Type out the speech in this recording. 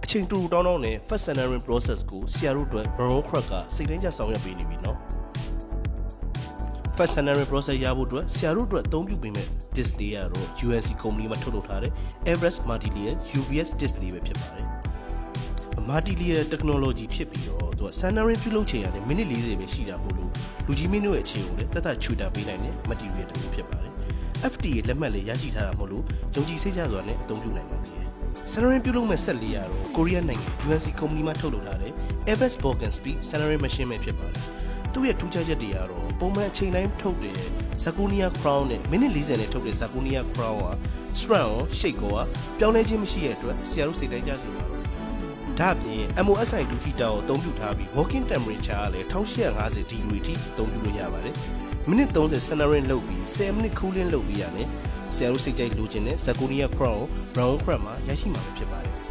ချိန်တူတောင်းတောင်းနဲ့ first centering process ကိုဆရာတို့အတွက် Brown Crack ကစိတ်တိုင်းကျဆောင်ရွက်ပေးနေပြီနော် first centering process ရဖို့အတွက်ဆရာတို့အတွက်အသုံးပြုပေးမဲ့ display ကတော့ UNC company မှာထုတ်လုပ်ထားတဲ့ Everest Multi-layer UVS display ပဲဖြစ်ပါတယ် Multi-layer technology ဖြစ်ပြီးတော့သူက centering ပြုလုပ်ချိန်ရတယ်မိနစ်40ပဲရှိတာမို့လို့လူကြီးမင်းတို့ရဲ့အခြေကိုလည်းတက်တက်ချွေတာပေးနိုင်တဲ့ material တစ်ခုဖြစ်ပါတယ် FDA လက်မှတ်လေးရရှိထားတာမို့လို့ယုံကြည်စိတ်ချစွာနဲ့အသုံးပြုနိုင်ပါသေးတယ် centering ပြုလုပ်မဲ့ဆက်လေးရတော့ကိုရီးယားနိုင်ငံ UNC company မှာထုတ်လုပ်ထားတဲ့ Everest Borgen Speed centering machine ပဲဖြစ်ပါတယ်သူ့ရဲ့ထူးခြားချက်တွေကတော့ပုံမှန်အချိန်တိုင်းထုတ်တဲ့ Zagonia Crown နဲ့မိနစ်40နဲ့ထုတ်တဲ့ Zagonia Crown က strand ရော shape ကောပြောင်းလဲခြင်းမရှိတဲ့အတွက်ဆရာတို့စိတ်တိုင်းကြစေပါတော့ဒါ့အပြင် MOSI 2 heater ကိုအသုံးပြုထားပြီး working temperature ကလည်း1850 degree ထိအသုံးပြုလို့ရပါတယ်မိနစ်30 centering လုပ်ပြီး10မိနစ် cooling လုပ်ပြီးရတယ်ဆရာတို့စိတ်ကြိုက်လိုချင်တဲ့ Zagonia Crown Brown Crack မှာရရှိမှာဖြစ်ပါတယ်